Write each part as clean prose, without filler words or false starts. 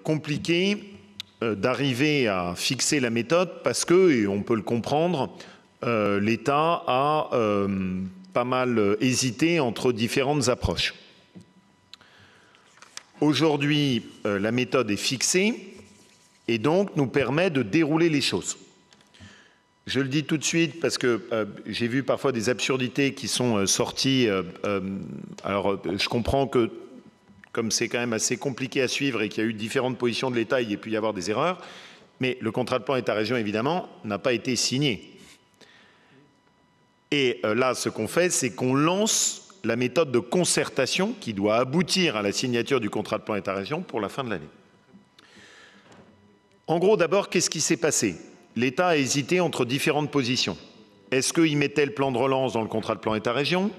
compliqué d'arriver à fixer la méthode parce que, et on peut le comprendre, l'État a pas mal hésité entre différentes approches. Aujourd'hui, la méthode est fixée et donc nous permet de dérouler les choses. Je le dis tout de suite parce que j'ai vu parfois des absurdités qui sont sorties. Alors, je comprends que, comme c'est quand même assez compliqué à suivre et qu'il y a eu différentes positions de l'État, il y a pu y avoir des erreurs. Mais le contrat de plan État-région, évidemment, n'a pas été signé. Et là, ce qu'on fait, c'est qu'on lance la méthode de concertation qui doit aboutir à la signature du contrat de plan État-région pour la fin de l'année. En gros, d'abord, qu'est-ce qui s'est passé ? L'État a hésité entre différentes positions. Est-ce qu'il mettait le plan de relance dans le contrat de plan État-région ?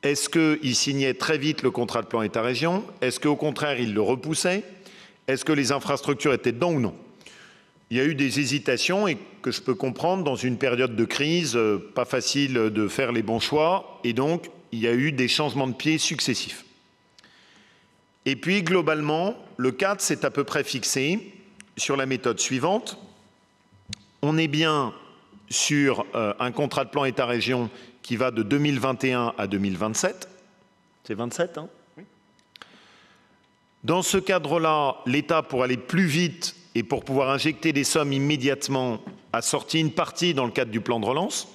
Est-ce qu'il signait très vite le contrat de plan État-région ? Est-ce qu'au contraire, il le repoussait ? Est-ce que les infrastructures étaient dedans ou non ? Il y a eu des hésitations et que je peux comprendre dans une période de crise, pas facile de faire les bons choix, et donc il y a eu des changements de pied successifs. Et puis globalement, le cadre s'est à peu près fixé sur la méthode suivante. On est bien sur un contrat de plan État-région qui va de 2021 à 2027. C'est 27, hein ? Oui. Dans ce cadre-là, l'État, pour aller plus vite et pour pouvoir injecter des sommes immédiatement, a sorti une partie dans le cadre du plan de relance,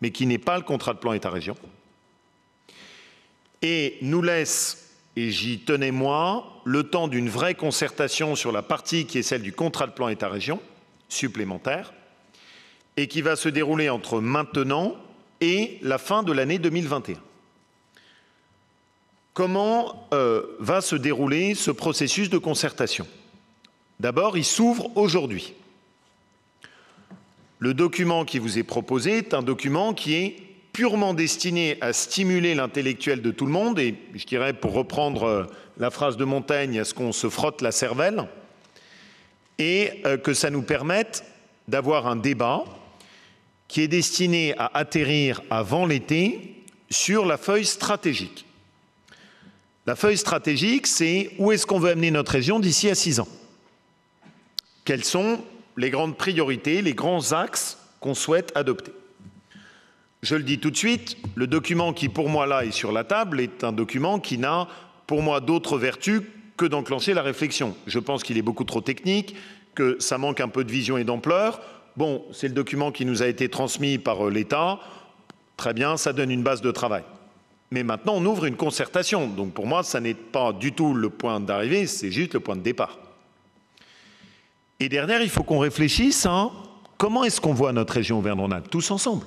mais qui n'est pas le contrat de plan État-région. Et nous laisse, et j'y tenais moi, le temps d'une vraie concertation sur la partie qui est celle du contrat de plan État-région, supplémentaire, et qui va se dérouler entre maintenant et la fin de l'année 2021. Comment va se dérouler ce processus de concertation ? D'abord, il s'ouvre aujourd'hui. Le document qui vous est proposé est un document qui est purement destiné à stimuler l'intellectuel de tout le monde, et je dirais, pour reprendre la phrase de Montaigne, à ce qu'on se frotte la cervelle, et que ça nous permette d'avoir un débat qui est destiné à atterrir avant l'été sur la feuille stratégique. La feuille stratégique, c'est où est-ce qu'on veut amener notre région d'ici à 6 ans ? Quelles sont les grandes priorités, les grands axes qu'on souhaite adopter ? Je le dis tout de suite, le document qui pour moi là est sur la table est un document qui n'a pour moi d'autres vertus que d'enclencher la réflexion. Je pense qu'il est beaucoup trop technique, que ça manque un peu de vision et d'ampleur. Bon, c'est le document qui nous a été transmis par l'État. Très bien, ça donne une base de travail. Mais maintenant, on ouvre une concertation. Donc pour moi, ça n'est pas du tout le point d'arrivée, c'est juste le point de départ. Et derrière, il faut qu'on réfléchisse à comment est-ce qu'on voit notre région Auvergne-Rhône-Alpes, tous ensemble.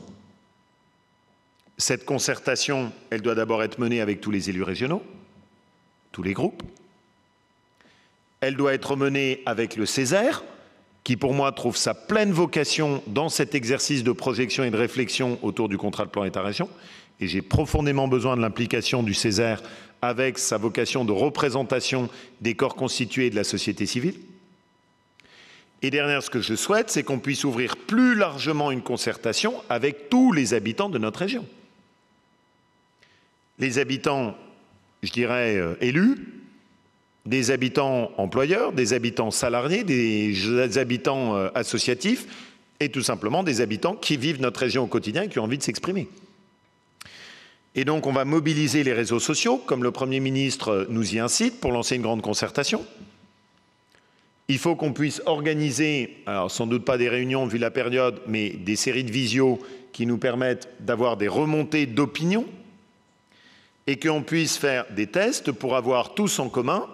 Cette concertation, elle doit d'abord être menée avec tous les élus régionaux, tous les groupes. Elle doit être menée avec le Césaire, qui pour moi trouve sa pleine vocation dans cet exercice de projection et de réflexion autour du contrat de plan État-région. Et j'ai profondément besoin de l'implication du Césaire avec sa vocation de représentation des corps constitués de la société civile. Et derrière, ce que je souhaite, c'est qu'on puisse ouvrir plus largement une concertation avec tous les habitants de notre région. Les habitants, je dirais, élus, des habitants employeurs, des habitants salariés, des habitants associatifs et tout simplement des habitants qui vivent notre région au quotidien et qui ont envie de s'exprimer. Et donc, on va mobiliser les réseaux sociaux, comme le Premier ministre nous y incite, pour lancer une grande concertation. Il faut qu'on puisse organiser, alors sans doute pas des réunions vu la période, mais des séries de visios qui nous permettent d'avoir des remontées d'opinion et qu'on puisse faire des tests pour avoir tous en commun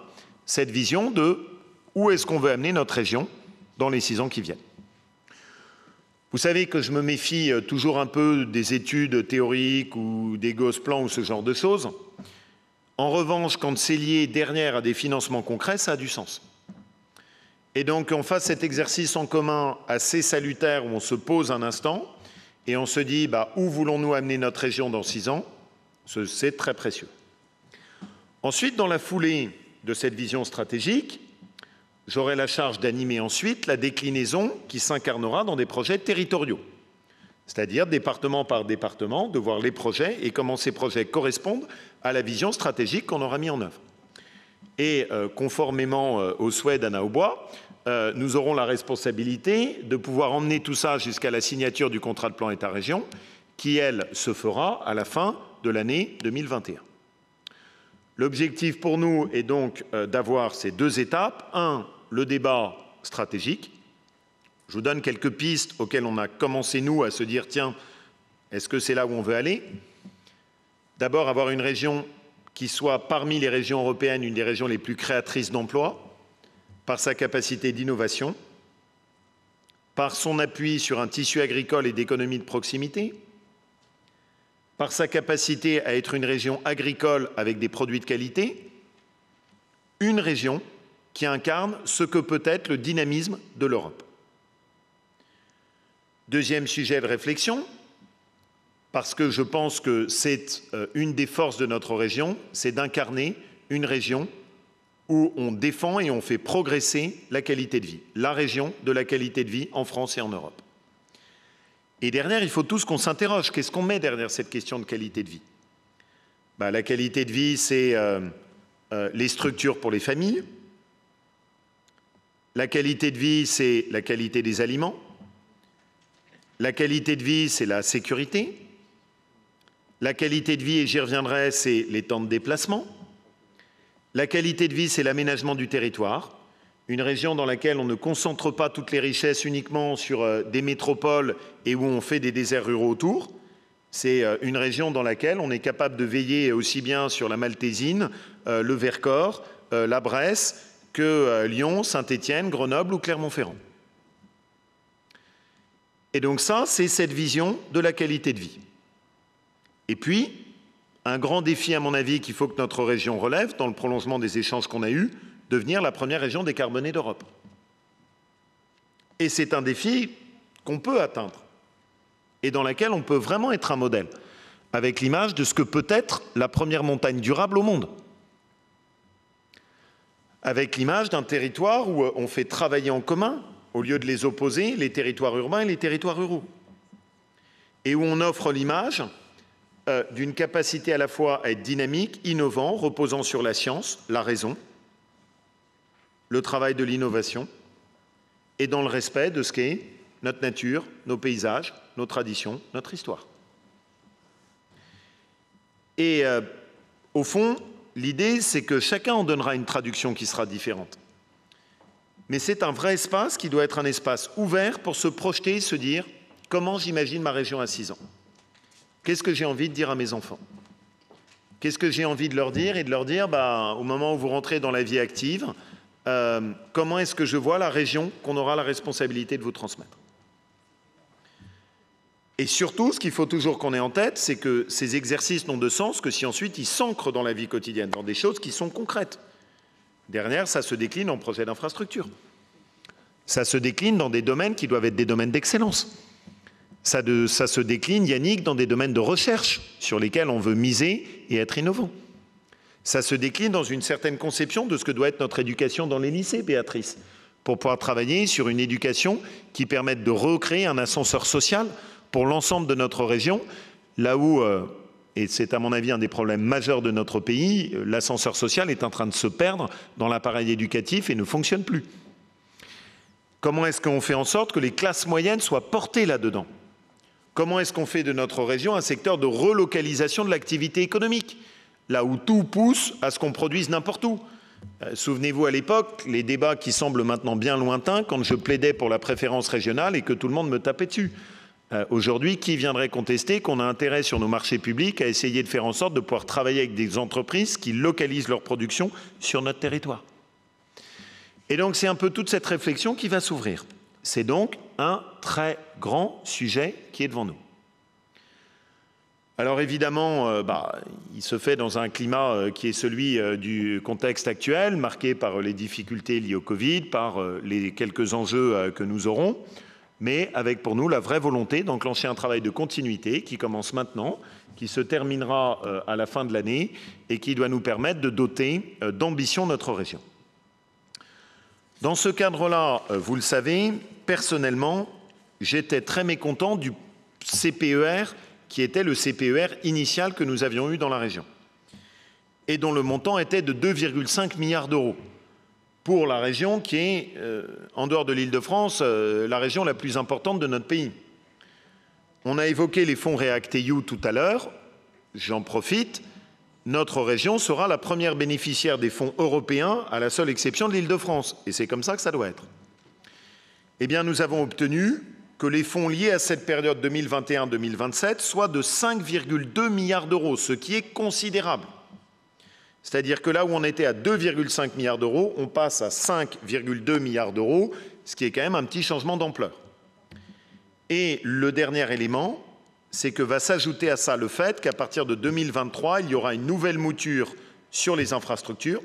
cette vision de où est-ce qu'on veut amener notre région dans les 6 ans qui viennent. Vous savez que je me méfie toujours un peu des études théoriques ou des Gosplan ou ce genre de choses. En revanche, quand c'est lié derrière à des financements concrets, ça a du sens. Et donc, on fasse cet exercice en commun assez salutaire où on se pose un instant et on se dit où voulons-nous amener notre région dans 6 ans ? C'est très précieux. Ensuite, dans la foulée de cette vision stratégique, j'aurai la charge d'animer ensuite la déclinaison qui s'incarnera dans des projets territoriaux. C'est-à-dire, département par département, de voir les projets et comment ces projets correspondent à la vision stratégique qu'on aura mis en œuvre. Et conformément au souhait d'Anna Aubois, nous aurons la responsabilité de pouvoir emmener tout ça jusqu'à la signature du contrat de plan État-région, qui, elle, se fera à la fin de l'année 2021. L'objectif pour nous est donc d'avoir ces deux étapes. Un, le débat stratégique. Je vous donne quelques pistes auxquelles on a commencé, nous, à se dire, tiens, est-ce que c'est là où on veut aller? D'abord, avoir une région qui soit parmi les régions européennes, une des régions les plus créatrices d'emplois, par sa capacité d'innovation, par son appui sur un tissu agricole et d'économie de proximité, par sa capacité à être une région agricole avec des produits de qualité, une région qui incarne ce que peut être le dynamisme de l'Europe. Deuxième sujet de réflexion, parce que je pense que c'est une des forces de notre région, c'est d'incarner une région où on défend et on fait progresser la qualité de vie, la région de la qualité de vie en France et en Europe. Et derrière, il faut tous qu'on s'interroge. Qu'est-ce qu'on met derrière cette question de qualité de vie? La qualité de vie, c'est les structures pour les familles. La qualité de vie, c'est la qualité des aliments. La qualité de vie, c'est la sécurité. La qualité de vie, et j'y reviendrai, c'est les temps de déplacement. La qualité de vie, c'est l'aménagement du territoire. Une région dans laquelle on ne concentre pas toutes les richesses uniquement sur des métropoles et où on fait des déserts ruraux autour. C'est une région dans laquelle on est capable de veiller aussi bien sur la Maltaisine, le Vercors, la Bresse, que Lyon, Saint-Étienne, Grenoble ou Clermont-Ferrand. Et donc ça, c'est cette vision de la qualité de vie. Et puis, un grand défi, à mon avis, qu'il faut que notre région relève, dans le prolongement des échanges qu'on a eus, devenir la première région décarbonée d'Europe. Et c'est un défi qu'on peut atteindre et dans lequel on peut vraiment être un modèle, avec l'image de ce que peut être la première montagne durable au monde. Avec l'image d'un territoire où on fait travailler en commun, au lieu de les opposer, les territoires urbains et les territoires ruraux. Et où on offre l'image d'une capacité à la fois à être dynamique, innovant, reposant sur la science, la raison, le travail de l'innovation, et dans le respect de ce qu'est notre nature, nos paysages, nos traditions, notre histoire. Et au fond, l'idée, c'est que chacun en donnera une traduction qui sera différente. Mais c'est un vrai espace qui doit être un espace ouvert pour se projeter et se dire « Comment j'imagine ma région à 6 ans ? Qu'est-ce que j'ai envie de dire à mes enfants ? Qu'est-ce que j'ai envie de leur dire ?» Et de leur dire, au moment où vous rentrez dans la vie active, comment est-ce que je vois la région qu'on aura la responsabilité de vous transmettre? Et surtout, ce qu'il faut toujours qu'on ait en tête, c'est que ces exercices n'ont de sens que si ensuite ils s'ancrent dans la vie quotidienne, dans des choses qui sont concrètes. Derrière, ça se décline en projet d'infrastructure. Ça se décline dans des domaines qui doivent être des domaines d'excellence. Ça se décline, Yannick, dans des domaines de recherche sur lesquels on veut miser et être innovant. Ça se décline dans une certaine conception de ce que doit être notre éducation dans les lycées, Béatrice, pour pouvoir travailler sur une éducation qui permette de recréer un ascenseur social pour l'ensemble de notre région, là où, et c'est à mon avis un des problèmes majeurs de notre pays, l'ascenseur social est en train de se perdre dans l'appareil éducatif et ne fonctionne plus. Comment est-ce qu'on fait en sorte que les classes moyennes soient portées là-dedans? Comment est-ce qu'on fait de notre région un secteur de relocalisation de l'activité économique, là où tout pousse à ce qu'on produise n'importe où? Souvenez-vous à l'époque, les débats qui semblent maintenant bien lointains, quand je plaidais pour la préférence régionale et que tout le monde me tapait dessus. Aujourd'hui, qui viendrait contester qu'on a intérêt sur nos marchés publics à essayer de faire en sorte de pouvoir travailler avec des entreprises qui localisent leur production sur notre territoire? Et donc, c'est un peu toute cette réflexion qui va s'ouvrir. C'est donc un très grand sujet qui est devant nous. Alors évidemment, il se fait dans un climat qui est celui du contexte actuel, marqué par les difficultés liées au Covid, par les quelques enjeux que nous aurons, mais avec pour nous la vraie volonté d'enclencher un travail de continuité qui commence maintenant, qui se terminera à la fin de l'année et qui doit nous permettre de doter d'ambition notre région. Dans ce cadre-là, vous le savez, personnellement, j'étais très mécontent du CPER qui était le CPER initial que nous avions eu dans la région. et dont le montant était de 2,5 milliards d'euros pour la région qui est, en dehors de l'Île-de-France, la région la plus importante de notre pays. On a évoqué les fonds REACT-EU tout à l'heure. J'en profite. Notre région sera la première bénéficiaire des fonds européens, à la seule exception de l'Île-de-France. Et c'est comme ça que ça doit être. Eh bien, nous avons obtenu que les fonds liés à cette période 2021-2027 soient de 5,2 milliards d'euros, ce qui est considérable. C'est-à-dire que là où on était à 2,5 milliards d'euros, on passe à 5,2 milliards d'euros, ce qui est quand même un petit changement d'ampleur. Et le dernier élément, c'est que va s'ajouter à ça le fait qu'à partir de 2023, il y aura une nouvelle mouture sur les infrastructures,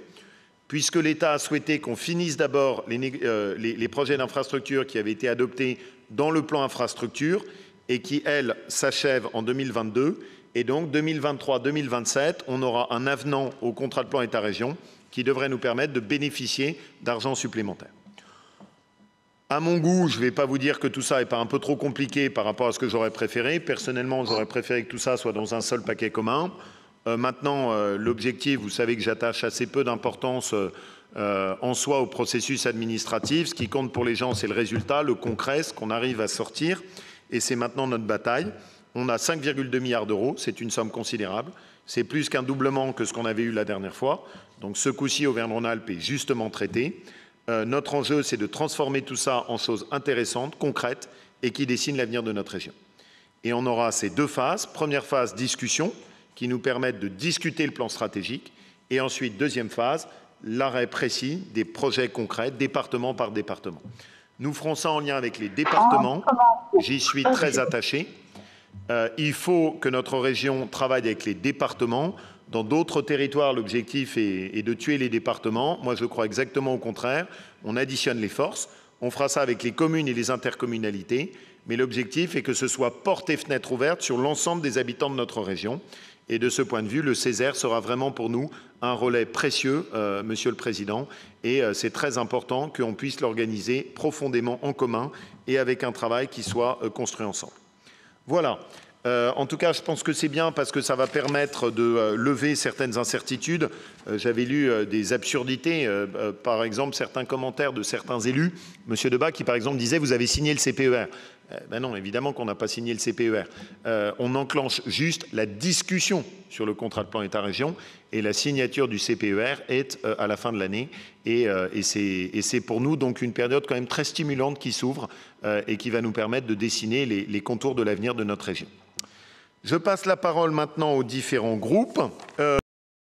puisque l'État a souhaité qu'on finisse d'abord les projets d'infrastructures qui avaient été adoptés dans le plan infrastructure et qui, elles, s'achèvent en 2022. Et donc, 2023-2027, on aura un avenant au contrat de plan État-région qui devrait nous permettre de bénéficier d'argent supplémentaire. À mon goût, je ne vais pas vous dire que tout ça n'est pas un peu trop compliqué par rapport à ce que j'aurais préféré. Personnellement, j'aurais préféré que tout ça soit dans un seul paquet commun. Maintenant, l'objectif, vous savez que j'attache assez peu d'importance en soi au processus administratif. Ce qui compte pour les gens, c'est le résultat, le concret, ce qu'on arrive à sortir. Et c'est maintenant notre bataille. On a 5,2 milliards d'euros, c'est une somme considérable. C'est plus qu'un doublement que ce qu'on avait eu la dernière fois. Donc ce coup-ci, Auvergne-Rhône-Alpes est justement traité. Notre enjeu, c'est de transformer tout ça en choses intéressantes, concrètes et qui dessinent l'avenir de notre région. Et on aura ces deux phases. Première phase, discussion, qui nous permettent de discuter le plan stratégique. Et ensuite, deuxième phase, l'arrêt précis des projets concrets, département par département. Nous ferons ça en lien avec les départements. J'y suis très attaché. Il faut que notre région travaille avec les départements. Dans d'autres territoires, l'objectif est de tuer les départements. Moi, je crois exactement au contraire. On additionne les forces. On fera ça avec les communes et les intercommunalités. Mais l'objectif est que ce soit porte et fenêtre ouverte sur l'ensemble des habitants de notre région. Et de ce point de vue, le Césaire sera vraiment pour nous un relais précieux, Monsieur le Président. Et c'est très important qu'on puisse l'organiser profondément en commun et avec un travail qui soit construit ensemble. Voilà. En tout cas, je pense que c'est bien parce que ça va permettre de lever certaines incertitudes. J'avais lu des absurdités, par exemple, certains commentaires de certains élus. Monsieur Debat qui, par exemple, disait « Vous avez signé le CPER ». Ben non, évidemment qu'on n'a pas signé le CPER. On enclenche juste la discussion sur le contrat de plan État-région et la signature du CPER est à la fin de l'année. Et c'est pour nous donc une période quand même très stimulante qui s'ouvre et qui va nous permettre de dessiner les contours de l'avenir de notre région. Je passe la parole maintenant aux différents groupes.